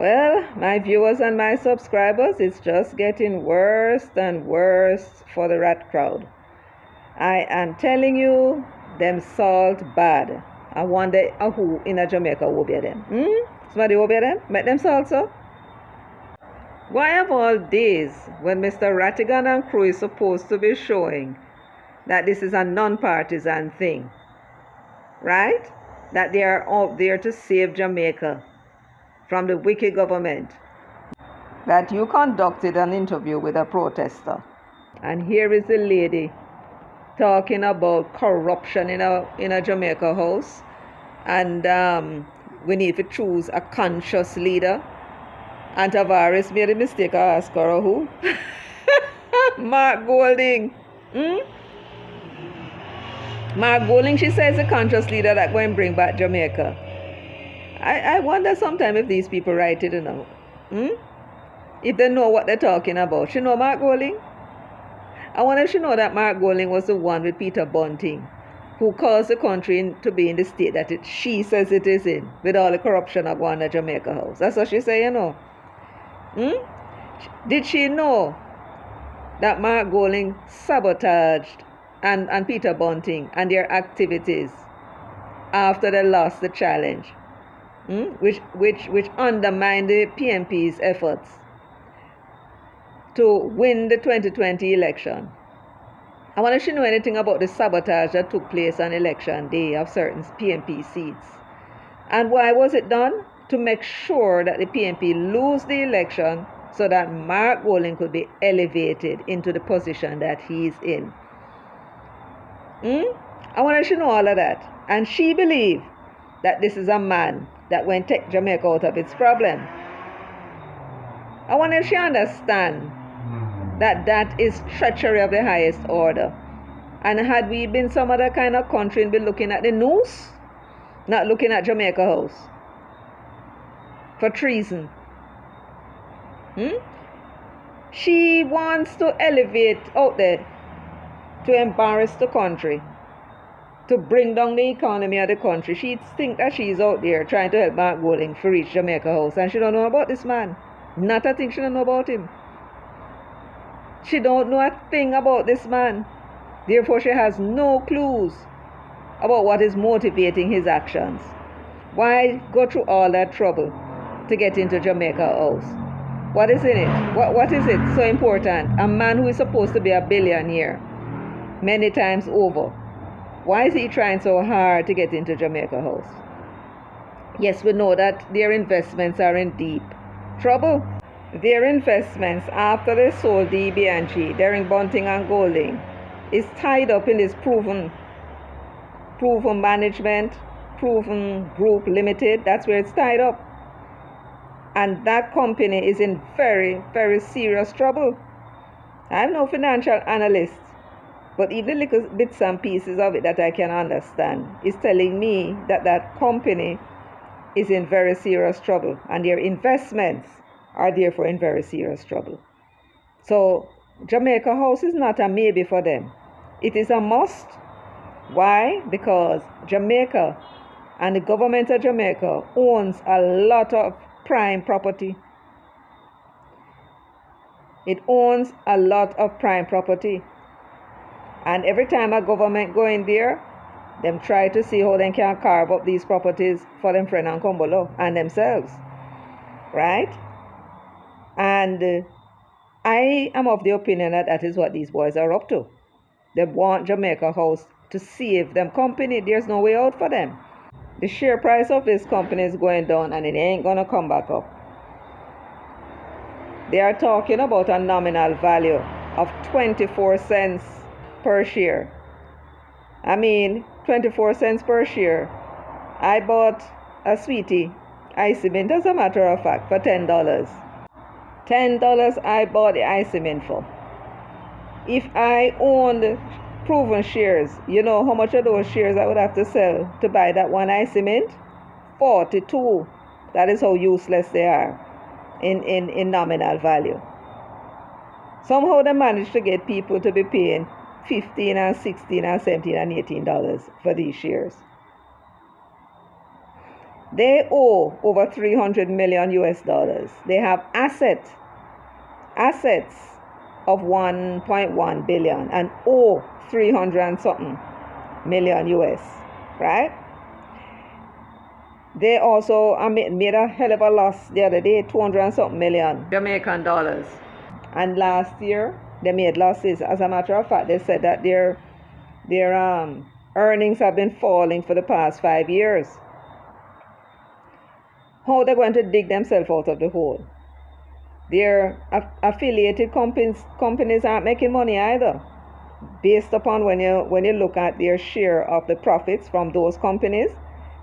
Well, my viewers and my subscribers, it's just getting worse and worse for the rat crowd. I am telling you, them salt bad. I wonder who in a Jamaica will be them. Somebody will be them? Make them salt so? Why of all days, when Mr. Rattigan and crew is supposed to be showing that this is a non-partisan thing, right? That they are out there to save Jamaica from the wicked government, that you conducted an interview with a protester. And here is the lady talking about corruption in a Jamaica house. And we need to choose a conscious leader. And Tavares made a mistake. I asked her who? Mark Golding. Mark Golding, she says, a conscious leader that going to bring back Jamaica. I wonder sometimes if these people write it enough. If they know what they're talking about. She know Mark Golding? I wonder if she know that Mark Golding was the one with Peter Bunting who caused the country to be in the state that she says it is in, with all the corruption of one at Jamaica House. That's what she say, you know. Did she know that Mark Golding sabotaged and Peter Bunting and their activities after they lost the challenge? Which undermined the PNP's efforts to win the 2020 election. I wonder if she know anything about the sabotage that took place on election day of certain PNP seats. And why was it done? To make sure that the PNP lose the election so that Mark Golding could be elevated into the position that he's in. I wonder if she know all of that. And she believed that this is a man that will take Jamaica out of its problem. I wonder if she understands that that is treachery of the highest order. And had we been some other kind of country and been looking at the news, not looking at Jamaica House for treason. She wants to elevate out there to embarrass the country, to bring down the economy of the country. She thinks that she's out there trying to help Mark Golding to reach Jamaica House, and she don't know about this man. Not a thing she don't know about him. She don't know a thing about this man. Therefore, she has no clues about what is motivating his actions. Why go through all that trouble to get into Jamaica House? What is in it? What is it so important? A man who is supposed to be a billionaire many times over. Why is he trying so hard to get into Jamaica House? Yes, we know that their investments are in deep trouble. Their investments after they sold DB&G, Derring Bunting and Golding, is tied up in this proven management, proven group limited. That's where it's tied up. And that company is in very, very serious trouble. I'm no financial analyst, but even the little bits and pieces of it that I can understand is telling me that that company is in very serious trouble, and their investments are therefore in very serious trouble. So Jamaica House is not a maybe for them. It is a must. Why? Because Jamaica and the government of Jamaica owns a lot of prime property. It owns a lot of prime property. And every time a government go in there, them try to see how they can carve up these properties for them friend and Kumbolo and themselves. Right? And I am of the opinion that that is what these boys are up to. They want Jamaica House to save them company. There's no way out for them. The share price of this company is going down and it ain't going to come back up. They are talking about a nominal value of 24 cents per share. I mean, 24 cents per share. I bought a sweetie, ice mint, as a matter of fact, for $10. $10 I bought the ice mint for. If I owned proven shares, you know how much of those shares I would have to sell to buy that one ice mint? 42. That is how useless they are in nominal value. Somehow they managed to get people to be paying $15 and $16 and $17 and $18 for these shares. They owe over 300 million US dollars. They have assets of 1.1 billion and owe 300 and something million US, right? They also made a hell of a loss the other day, 200 and something million Jamaican dollars. And last year, they made losses. As a matter of fact, they said that their earnings have been falling for the past 5 years. How they're going to dig themselves out of the hole? Their affiliated companies aren't making money either. Based upon when you look at their share of the profits from those companies,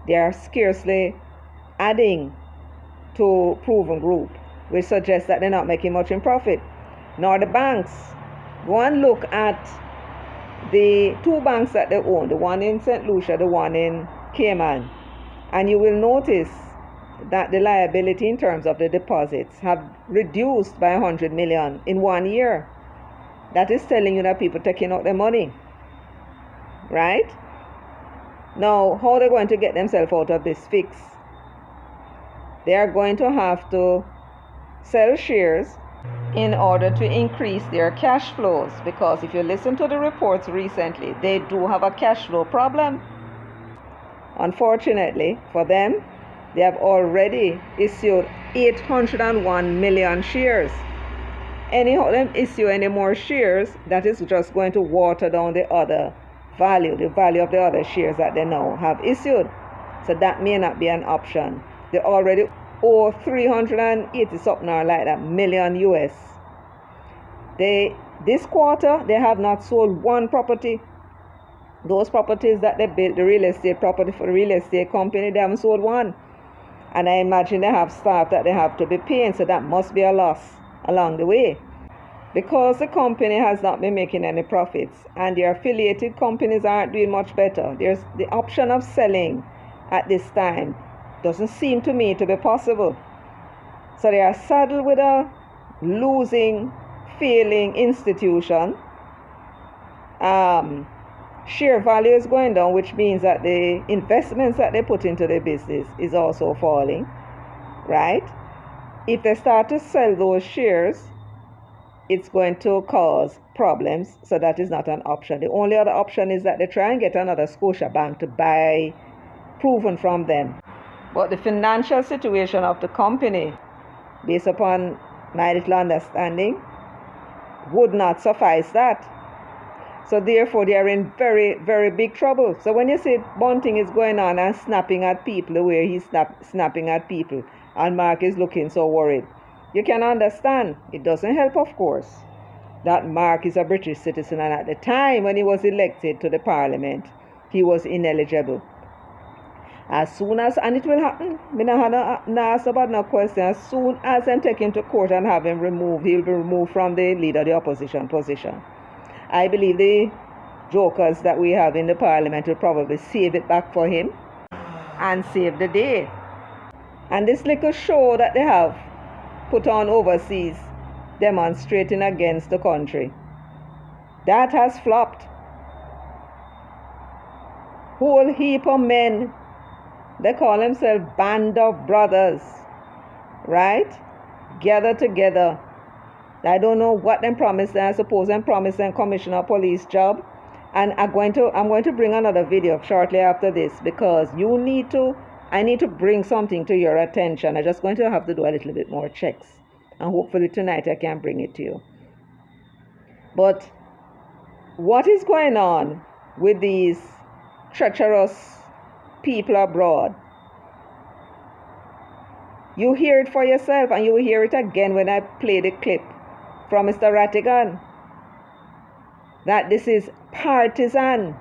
they are scarcely adding to Proven Group, which suggests that they're not making much in profit. Nor the banks. Go and look at the two banks that they own, the one in St. Lucia, the one in Cayman, and you will notice that the liability in terms of the deposits have reduced by 100 million in 1 year. That is telling you that people taking out their money, right? Now, how they're going to get themselves out of this fix? They are going to have to sell shares in order to increase their cash flows, because if you listen to the reports recently, they do have a cash flow problem. Unfortunately for them, they have already issued 801 million shares. Anyhow, them issue any more shares, that is just going to water down the value of the other shares that they now have issued. So that may not be an option. They already owe 380 something or like that million US. This quarter, they have not sold one property. Those properties that they built, the real estate property for the real estate company, they haven't sold one. And I imagine they have staff that they have to be paying, so that must be a loss along the way. Because the company has not been making any profits and their affiliated companies aren't doing much better, there's the option of selling at this time doesn't seem to me to be possible. So they are saddled with a losing, failing institution. Share value is going down, which means that the investments that they put into the business is also falling, right? If they start to sell those shares, it's going to cause problems, so that is not an option. The only other option is that they try and get another Scotiabank to buy Proven from them. But the financial situation of the company, based upon my little understanding, would not suffice that. So therefore, they are in very, very big trouble. So when you say Bunting is going on and snapping at people the way he's snapping at people, and Mark is looking so worried, you can understand. It doesn't help, of course, that Mark is a British citizen, and at the time when he was elected to the parliament, he was ineligible. As soon as, and it will happen, I don't ask about no question, as soon as I'm taken to court and have him removed, he'll be removed from the leader of the opposition position. I believe the jokers that we have in the parliament will probably save it back for him and save the day. And this little show that they have put on overseas, demonstrating against the country, that has flopped. Whole heap of men, they call themselves band of brothers, right? Gather together. I don't know what them promised. I suppose them promised them commissioner of police job. And I'm going to bring another video shortly after this, because I need to bring something to your attention. I'm just going to have to do a little bit more checks. And hopefully tonight I can bring it to you. But what is going on with these treacherous people abroad? You hear it for yourself, and you will hear it again when I play the clip from Mr. Rattigan, that this is partisan.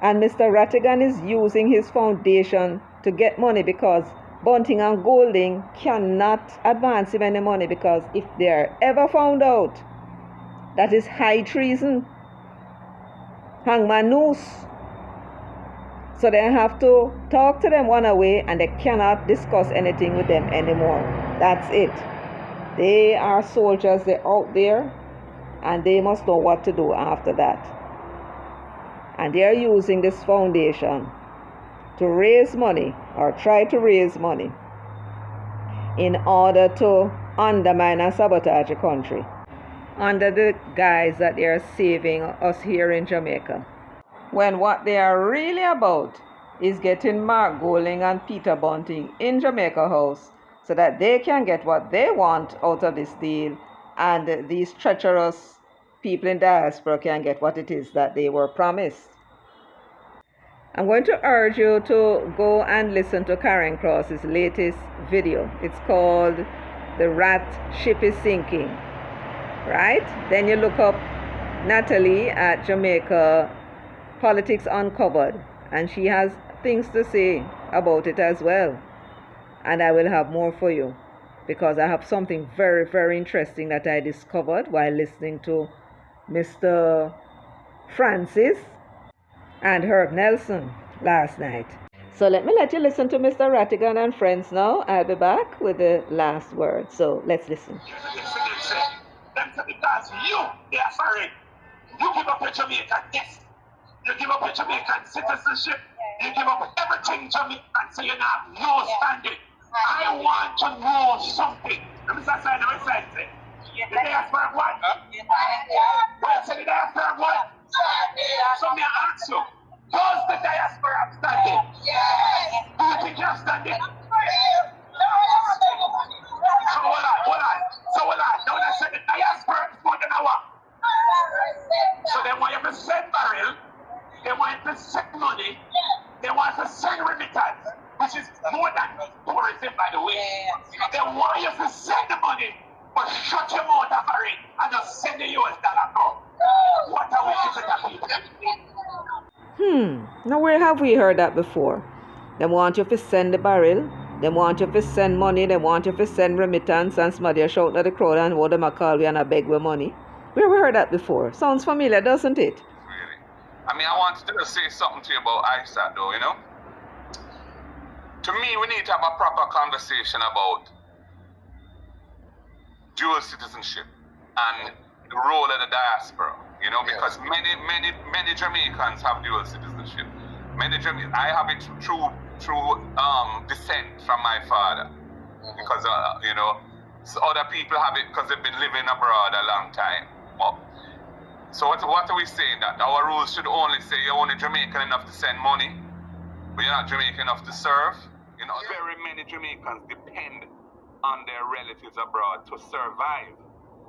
And Mr. Rattigan is using his foundation to get money, because Bunting and Golding cannot advance him any money, because if they are ever found out, that is high treason, hangman noose. So they have to talk to them one away, and they cannot discuss anything with them anymore. That's it. They are soldiers, they're out there, and they must know what to do after that. And they are using this foundation to raise money or try to raise money in order to undermine and sabotage the country under the guise that they are saving us here in Jamaica. When what they are really about is getting Mark Golding and Peter Bunting in Jamaica House so that they can get what they want out of this deal, and these treacherous people in diaspora can get what it is that they were promised. I'm going to urge you to go and listen to Karen Cross's latest video. It's called The Rat Ship is Sinking, right? Then you look up Natalie at Jamaica Politics Uncovered, and she has things to say about it as well. And I will have more for you because I have something very, very interesting that I discovered while listening to Mr. Francis and Herb Nelson last night. So let me let you listen to Mr. Rattigan and friends now. I'll be back with the last word. So let's listen. Because you, they are foreign. You give up your Jamaican yes. You give up your Jamaican citizenship. You give up everything Jamaican, so you have no standing. I want to know something. Let me start saying what I say. The diaspora what? What say the diaspora what? So me ask you, does the diaspora have standing? Yes. Do you think you have standing? So hold on. Now they say the diaspora is more than our. So they want you to send barrel, they want you to send money, they want to send remittance, which is more than tourism, by the way. They want you to send the money, but shut your mouth up for it and just send the US dollar out. What are we doing to people? Now where have we heard that before? They want you to send the barrel, they want you to send money, they want you to send remittance, and somebody shout at the crowd and what them a call we and a beg with money. Where have we heard that before? Sounds familiar, doesn't it? Really? I mean, I wanted to just say something to you about ISAT though, you know? To me, we need to have a proper conversation about dual citizenship and the role of the diaspora, you know, because many Jamaicans have dual citizenship. I have it through descent from my father, because you know, so other people have it because they've been living abroad a long time. So what are we saying? That our rules should only say you're only Jamaican enough to send money, but you're not Jamaican enough to serve? You know, very many Jamaicans depend on their relatives abroad to survive.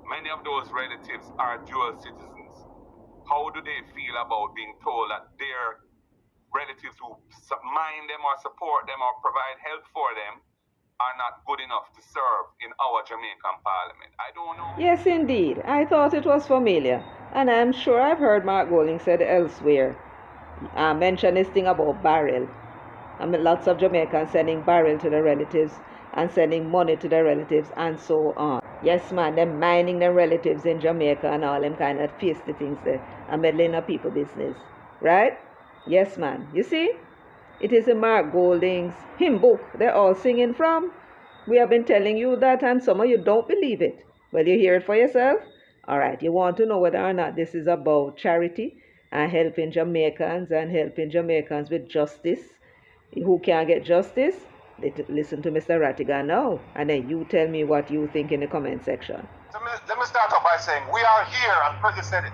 Many of those relatives are dual citizens. How do they feel about being told that their relatives who mind them or support them or provide help for them are not good enough to serve in our Jamaican parliament? I don't know. Yes, indeed. I thought it was familiar. And I'm sure I've heard Mark Golding said elsewhere, mention this thing about barrel. I mean, lots of Jamaicans sending barrel to their relatives and sending money to their relatives and so on. Yes, man, they're mining their relatives in Jamaica and all them kind of feisty things there and meddling in people business. Right? Yes, man. You see? It is in Mark Golding's hymn book they're all singing from. We have been telling you that and some of you don't believe it. Well, you hear it for yourself? All right. You want to know whether or not this is about charity and helping Jamaicans and helping Jamaicans with justice. Who can't get justice? Listen to Mr. Rattigan now, and then you tell me what you think in the comment section. Let me start off by saying we are here, and President said it,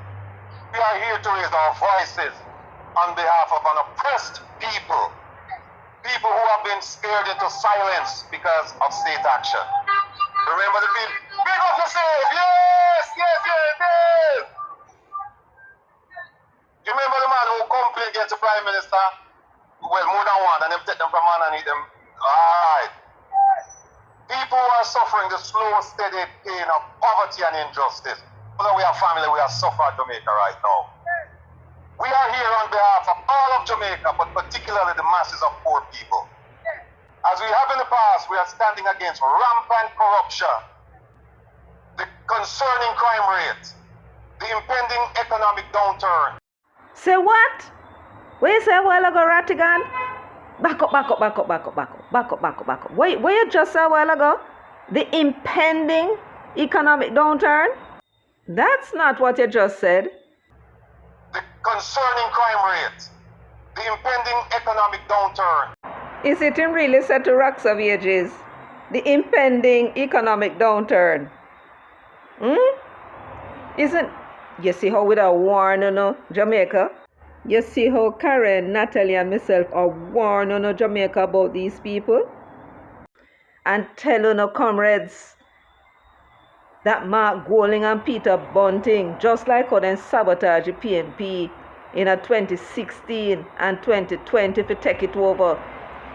we are here to raise our voices on behalf of an oppressed people. People who have been scared into silence because of state action. Remember the people? Big up yourself! Yes! You remember the man who complained against the Prime Minister? Well, more than one, and them take them from underneath them. Alright. People who are suffering the slow, steady pain of poverty and injustice. Whether we have family, we are suffering in Jamaica right now. We are here on behalf of all of Jamaica, but particularly the masses of poor people. As we have in the past, we are standing against rampant corruption, the concerning crime rate, the impending economic downturn. Say what? What you say a while ago, Rattigan? Back up. What you just said a while ago? The impending economic downturn? That's not what you just said. The concerning crime rate, the impending economic downturn. Is it in really set to rocks of ages? The impending economic downturn. Isn't, you see how we are warning Jamaica? You see how Karen, Natalie and myself are warning Jamaica about these people? And telling comrades that Mark Golding and Peter Bunting, just like how they sabotage the PNP in 2016 and 2020 to take it over,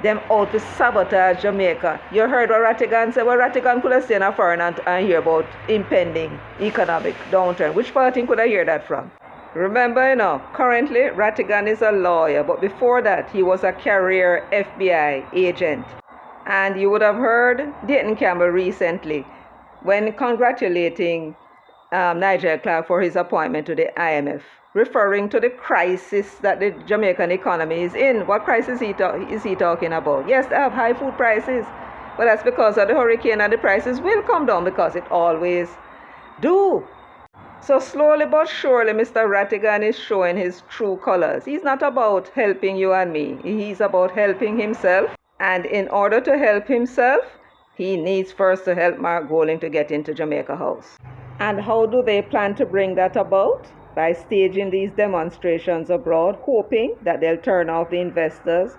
them out to sabotage Jamaica. You heard what Rattigan said? Well, Rattigan could have stayed in foreign and hear about impending economic downturn. Which party could I hear that from? Remember, currently Rattigan is a lawyer, but before that he was a career FBI agent. And you would have heard Dayton Campbell recently when congratulating Nigel Clark for his appointment to the IMF, referring to the crisis that the Jamaican economy is in. What crisis is he talking about? Yes, they have high food prices, but that's because of the hurricane and the prices will come down because it always do. So slowly but surely, Mr. Rattigan is showing his true colors. He's not about helping you and me. He's about helping himself. And in order to help himself, he needs first to help Mark Golding to get into Jamaica House. And how do they plan to bring that about? By staging these demonstrations abroad, hoping that they'll turn off the investors,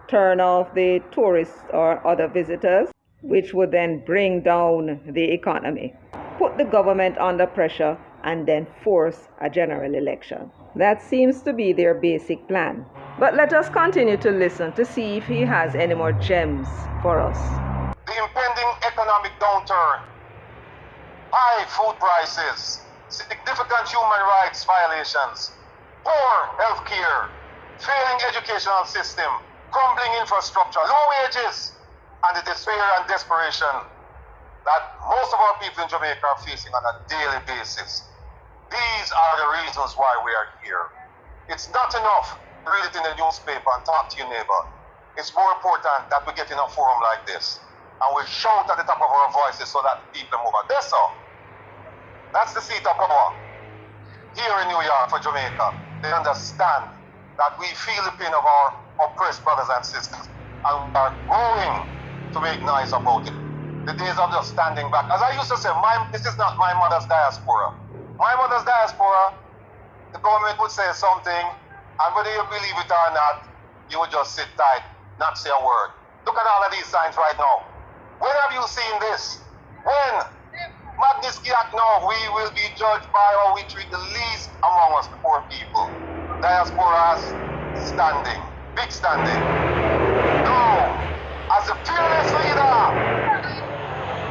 turn off the tourists or other visitors, which would then bring down the economy, put the government under pressure, and then force a general election. That seems to be their basic plan. But let us continue to listen to see if he has any more gems for us. The impending economic downturn, high food prices, significant human rights violations, poor health care, failing educational system, crumbling infrastructure, low wages, and the despair and desperation that most of our people in Jamaica are facing on a daily basis. These are the reasons why we are here. It's not enough to read it in the newspaper and talk to your neighbor. It's more important that we get in a forum like this and we shout at the top of our voices so that people move on. That's the seat of power here in New York for Jamaica. They understand that we feel the pain of our oppressed brothers and sisters and we are going to make noise about it. The days of just standing back. As I used to say, this is not my mother's diaspora. My mother's diaspora, the government would say something, and whether you believe it or not, you would just sit tight, not say a word. Look at all of these signs right now. When have you seen this? When? Magnitsky Act now, we will be judged by how we treat the least among us, the poor people. Diasporas standing, big standing. No, as a fearless leader,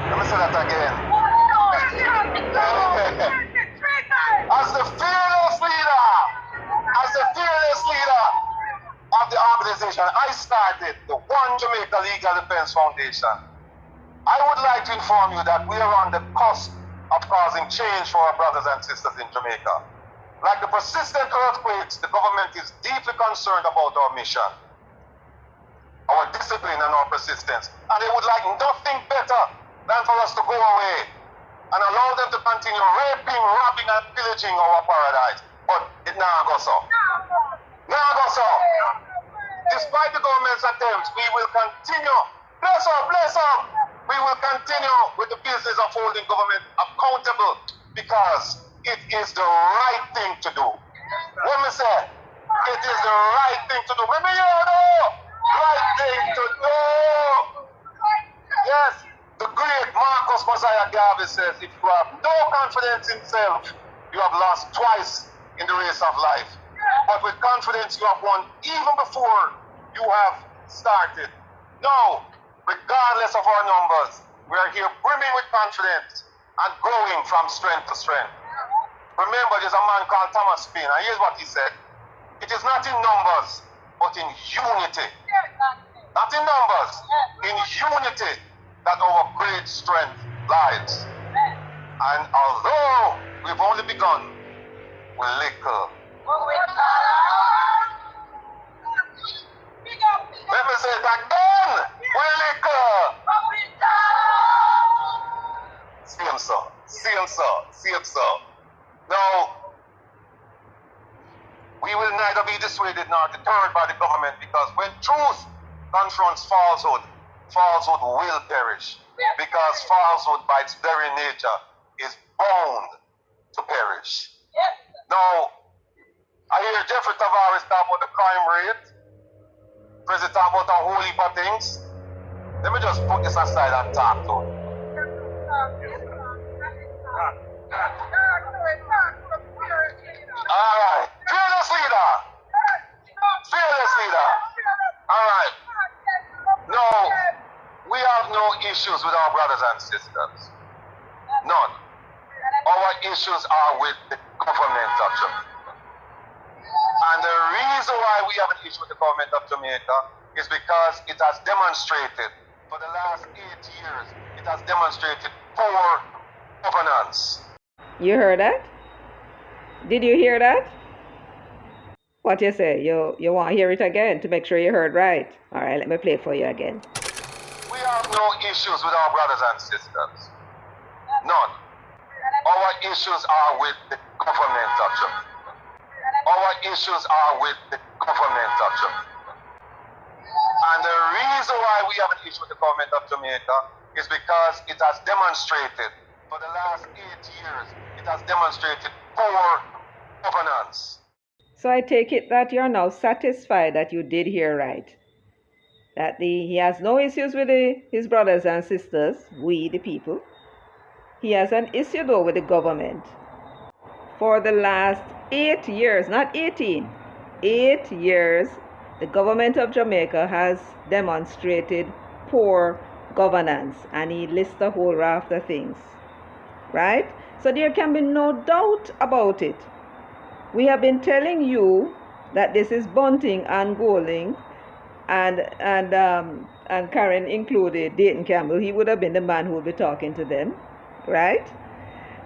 let me say that again. As the fearless leader of the organization, I started the One Jamaica Legal Defense Foundation. I would like to inform you that we are on the cusp of causing change for our brothers and sisters in Jamaica. Like the persistent earthquakes, the government is deeply concerned about our mission, our discipline and our persistence. And they would like nothing better than for us to go away and allow them to continue raping, robbing, and pillaging our paradise. But it now goes so. Despite the government's attempts, we will continue. Bless up. We will continue with the business of holding government accountable because it is the right thing to do. Let me say, it is the right thing to do. Maybe you know, right thing to do. Yes. The great Marcus Mosiah Garvey says, if you have no confidence in self, you have lost twice in the race of life. But with confidence, you have won even before you have started. Now, regardless of our numbers, we are here brimming with confidence and growing from strength to strength. Remember, there's a man called Thomas Paine, and here's what he said. It is not in numbers, but in unity. Not in numbers, in unity that our great strength lies. And although we've only begun, we're little. Let me say it again. We're little. See him, sir. Now, we will neither be be dissuaded nor deterred by the government, because when truth confronts falsehood, falsehood will perish. Because falsehood by its very nature is bound to perish. Now, I hear Jeffrey Tavares talk about the crime rate. President talk about a whole heap of things. Let me just put this aside and talk to him. Alright, fearless leader. Fearless leader. Alright. No, we have no issues with our brothers and sisters. None. Our issues are with the government of Jamaica. And the reason why we have an issue with the government of Jamaica is because it has demonstrated, for the last 8 years, it has demonstrated poor governance. You heard that? Did you hear that? What you say? You want to hear it again to make sure you heard right? All right, let me play it for you again. We have no issues with our brothers and sisters. None. Our issues are with the government of Jamaica. Our issues are with the government of Jamaica. And the reason why we have an issue with the government of Jamaica is because it has demonstrated, for the last 8 years, it has demonstrated poor governance. So I take it that you're now satisfied that you did hear right. That he has no issues with his brothers and sisters, we the people. He has an issue though with the government. For the last 8 years, not 18, 8 years, the government of Jamaica has demonstrated poor governance, and he lists a whole raft of things, right? So there can be no doubt about it. We have been telling you that this is Bunting and Golding and Karen included, Dayton Campbell. He would have been the man who would be talking to them, right?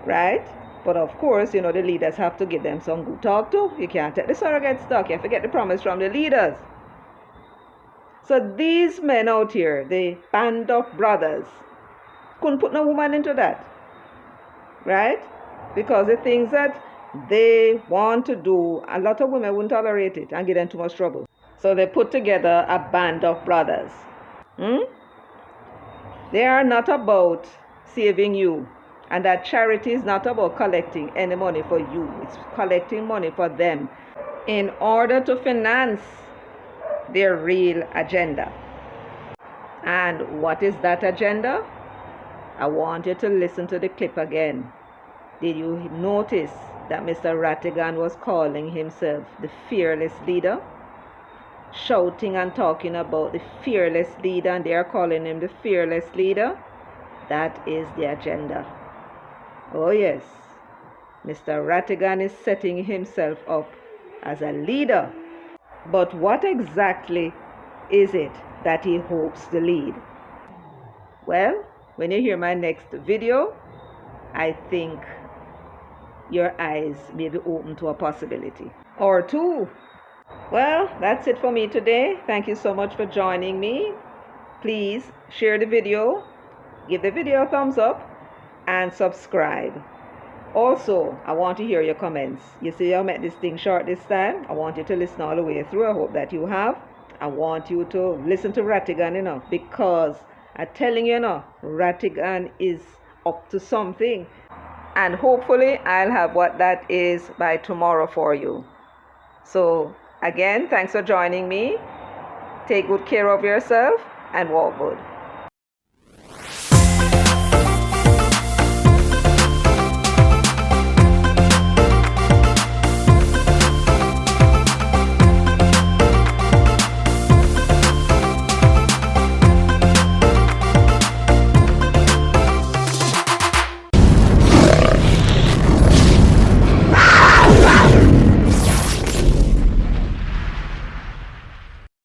Right? But of course, the leaders have to give them some good talk to. You can't take the surrogates talk. You have to get the promise from the leaders. So these men out here, the band of brothers, couldn't put no woman into that, right? Because the things that they want to do, a lot of women wouldn't tolerate it and get them too much trouble. So they put together a band of brothers. They are not about saving you. And that charity is not about collecting any money for you. It's collecting money for them in order to finance their real agenda. And what is that agenda? I want you to listen to the clip again. Did you notice that Mr. Rattigan was calling himself the fearless leader? Shouting and talking about the fearless leader, and they are calling him the fearless leader. That is the agenda. Oh yes, Mr. Rattigan is setting himself up as a leader. But what exactly is it that he hopes to lead? Well, when you hear my next video, I think your eyes may be open to a possibility or two. Well, that's it for me today. Thank you so much for joining me. Please share the video, give the video a thumbs up, and subscribe. Also, I want to hear your comments. You see, I made this thing short this time. I want you to listen all the way through. I hope that you have. I want you to listen to Rattigan, because I'm telling you, Rattigan is up to something. And hopefully, I'll have what that is by tomorrow for you. So, again, thanks for joining me. Take good care of yourself and walk good.